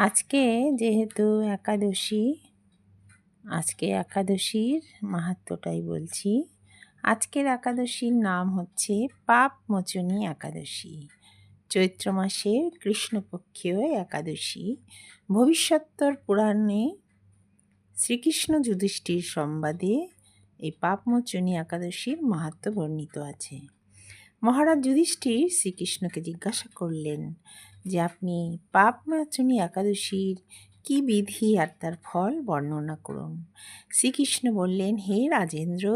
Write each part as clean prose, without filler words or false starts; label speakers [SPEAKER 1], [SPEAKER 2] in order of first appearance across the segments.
[SPEAKER 1] আজকে যেহেতু একাদশী, আজকে একাদশীর মাহাত্ম্যটাই বলছি। আজকের একাদশীর নাম হচ্ছে পাপমোচনী একাদশী। চৈত্র মাসের কৃষ্ণপক্ষীয় একাদশী। ভবিষ্যোত্তর পুরাণে শ্রীকৃষ্ণ যুধিষ্ঠির সংবাদে এই পাপমোচনী একাদশীর মাহাত্ম্য বর্ণিত আছে। মহারাজ যুধিষ্ঠির শ্রীকৃষ্ণকে জিজ্ঞাসা করলেন যে আপনি পাপমোচনী একাদশীর কি বিধি আর তার ফল বর্ণনা করুন। শ্রীকৃষ্ণ বললেন, হে রাজেন্দ্র,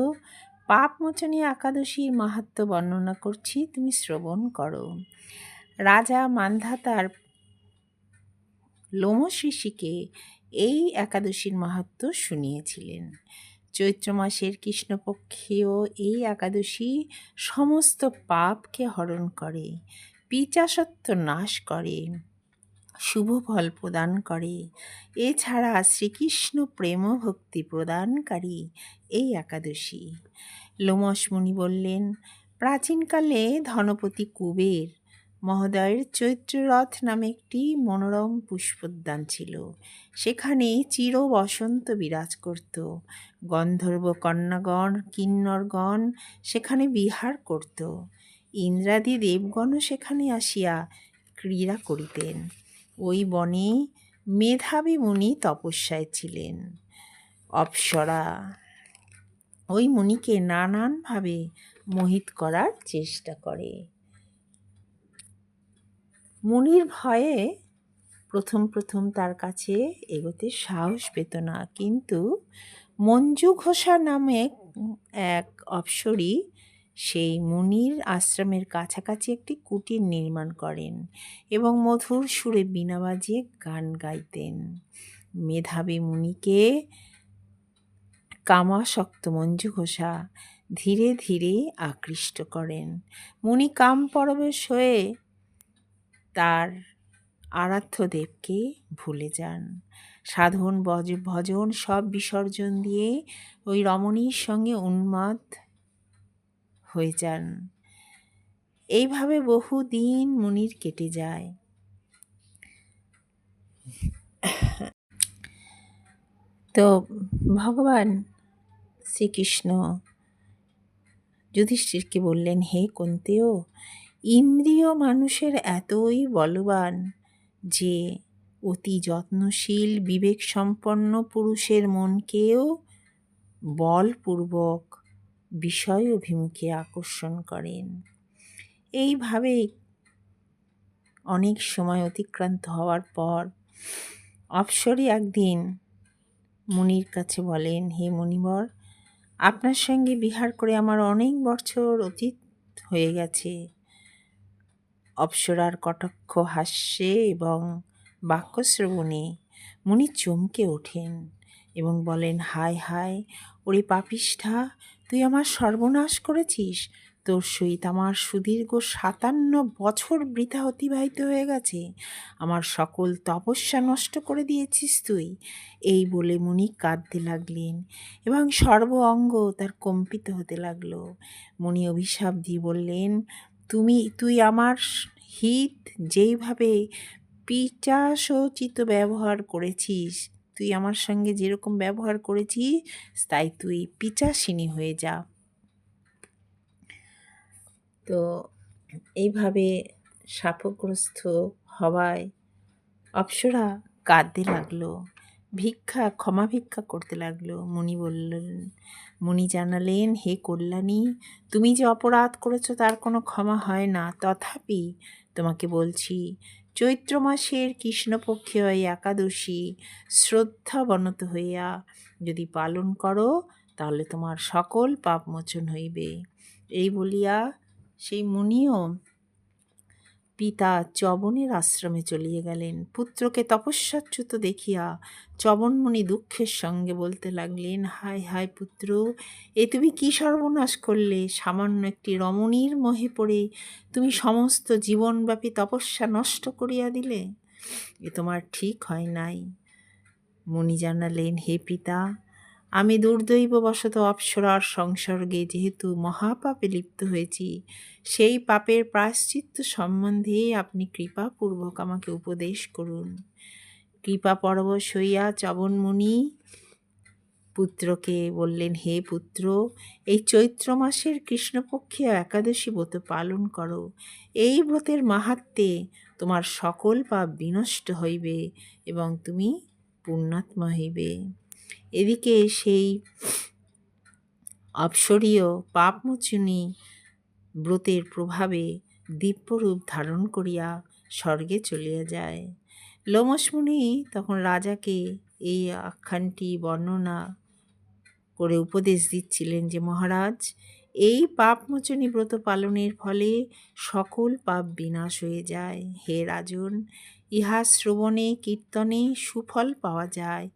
[SPEAKER 1] পাপমোচনী একাদশীর মাহাত্ম্য বর্ণনা করছি, তুমি শ্রবণ করো। রাজা মান্ধাতার লোমশ ঋষিকে এই একাদশীর মাহাত্ম্য শুনিয়েছিলেন। চৈত্র মাসের কৃষ্ণপক্ষীয় এই একাদশী সমস্ত পাপকে হরণ করে, পিচাসত্ব নাশ করে, শুভ ফল প্রদান করে। এছাড়া শ্রীকৃষ্ণ প্রেম ভক্তি প্রদানকারী এই একাদশী। লোমশ মুনি বললেন, প্রাচীনকালে ধনপতি কুবের মহোদয়ের চৈত্ররথ নামে একটি মনোরম পুষ্পোদ্যান ছিল। সেখানে চির বসন্ত বিরাজ করত। গন্ধর্ব কন্যাগণ, কিন্নরগণ সেখানে বিহার করত। ইন্দ্রাদি দেবগণও সেখানে আসিয়া ক্রীড়া করিতেন। ওই বনে মেধাবী মুনি তপস্যায় ছিলেন। অপ্সরা ওই মুনিকে নানানভাবে মোহিত করার চেষ্টা করে। মুনির ভয়ে প্রথম তার কাছে এগোতে সাহস পেত না, কিন্তু মঞ্জু ঘোষা নামে এক অপ্সরী সেই মুনির আশ্রমের কাছাকাছি একটি কুটির নির্মাণ করেন এবং মধুর সুরে বীণা বাজিয়ে গান গাইতেন। মেধাবী মুনিকে কামাসক্ত মঞ্জু ঘোষা ধীরে ধীরে আকৃষ্ট করেন। মুনি কাম পরবশ হয়ে তার আরাধ্য দেবকে ভুলে যান। সাধন ভজন সব বিসর্জন দিয়ে ওই রমণীর সঙ্গে উন্মাদ হয়ে যান। এইভাবে বহুদিন মুনির কেটে যায়। তো ভগবান শ্রীকৃষ্ণ যুধিষ্ঠিরকে বললেন, হে কুন্তেয়, ইন্দ্রিয় মানুষের এতই বলবান যে অতি যত্নশীল বিবেক সম্পন্ন পুরুষের মনকেও বলপূর্বক বিষয় অভিমুখে আকর্ষণ করেন। এইভাবে অনেক সময় অতিক্রান্ত হওয়ার পর অপ্সরী একদিন মুনির কাছে বলেন, হে মুনিবর, আপনার সঙ্গে বিহার করে আমার অনেক বছর অতীত হয়ে গেছে। অপ্সরার কটাক্ষ হাস্যে এবং বাক্যশ্রবণে মুনি চমকে ওঠেন এবং বলেন, হায় হায়, ওরে পাপিষ্ঠা, তুই আমার সর্বনাশ করেছিস। তোর সহিত আমার সুদীর্ঘ 57 বছর বৃথা অতিবাহিত হয়ে গেছে। আমার সকল তপস্যা নষ্ট করে দিয়েছিস তুই। এই বলে মুনি কাঁদতে লাগলেন এবং সর্ব অঙ্গ তার কম্পিত হতে লাগলো। মুনি অভিশাপ দিয়ে বললেন, তুই আমার হিত যেইভাবে পিচাসোচিত ব্যবহার করেছিস, তুই আমার সঙ্গে যেরকম ব্যবহার করেছিস, তাই তুই পিচাসিনী হয়ে যা। তো এইভাবে শাপগ্রস্ত হওয়ায় অপ্সরা কাঁদতে লাগলো, ক্ষমা ভিক্ষা করতে লাগলো। মুনি জানালেন, হে কল্যাণী, তুমি যে অপরাধ করেছো তার কোনো ক্ষমা হয় না। তথাপি তোমাকে বলছি, চৈত্র মাসের কৃষ্ণপক্ষীয় এই একাদশী শ্রদ্ধাবনত হইয়া যদি পালন করো, তাহলে তোমার সকল পাপ মোচন হইবে। এই বলিয়া সেই মুনিও পিতা চবনের আশ্রমে চলিয়ে গেলেন। পুত্রকে তপস্যাচ্যুত দেখিয়া চবনমুনি দুঃখের সঙ্গে বলতে লাগলেন, হায় হায় পুত্র, এ তুমি কি সর্বনাশ করলে? সামান্য একটি রমণীর মোহে পড়ে তুমি সমস্ত জীবনব্যাপী তপস্যা নষ্ট করিয়া দিলে। এ তোমার ঠিক হয় নাই। মুনি জানালেন, হে পিতা, আমি দুর্দৈববশত অপ্সরার সংসর্গে যেহেতু মহাপাপে লিপ্ত হয়েছি, সেই পাপের প্রায়শ্চিত্ত সম্বন্ধে আপনি কৃপাপূর্বক আমাকে উপদেশ করুন। কৃপা পরবশ হইয়া চ্যবনমুনি পুত্রকে বললেন, হে পুত্র, এই চৈত্র মাসের কৃষ্ণপক্ষীয় একাদশী ব্রত পালন করো। এই ব্রতের মাহাত্ম্যে তোমার সকল পাপ বিনষ্ট হইবে এবং তুমি পুণ্যাত্মা হইবে। এদিকে সেই অপসরীয় পাপমোচনী ব্রতের প্রভাবে দিব্যরূপ ধারণ করিয়া স্বর্গে চলিয়া যায়। লোমশমুনি তখন রাজাকে এই আখ্যানটি বর্ণনা করে উপদেশ দিচ্ছিলেন যে, মহারাজ, এই পাপমোচনী ব্রত পালনের ফলে সকল পাপ বিনাশ হয়ে যায়। হে রাজন, ইহা শ্রবণে কীর্তনে সুফল পাওয়া যায়।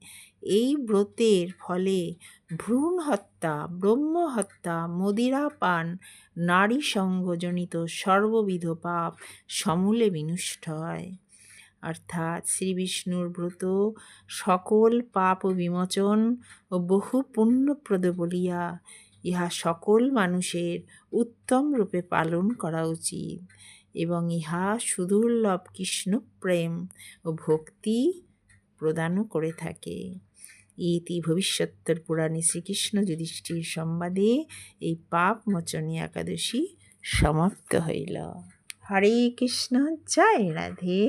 [SPEAKER 1] এই ব্রতের ফলে ভ্রূণ হত্যা, ব্রহ্ম হত্যা, মদিরা পান, নারী সঙ্গজনিত সর্ববিধ পাপ সমূলে বিনষ্ট হয়। অর্থাৎ শ্রীবিষ্ণুর ব্রত সকল পাপ বিমোচন ও বহু পুণ্যপ্রদ বলিয়া ইহা সকল মানুষের উত্তম রূপে পালন করা উচিত এবং ইহা সুদুর্লভ কৃষ্ণপ্রেম ও ভক্তি প্রদানও করে থাকে। ইতি ভবিষ্যত্তর পুরাণে শ্রীকৃষ্ণ যুধিষ্ঠির সংবাদে এই পাপমোচনী একাদশী সমাপ্ত হইল। হরে কৃষ্ণ, জয় রাধে।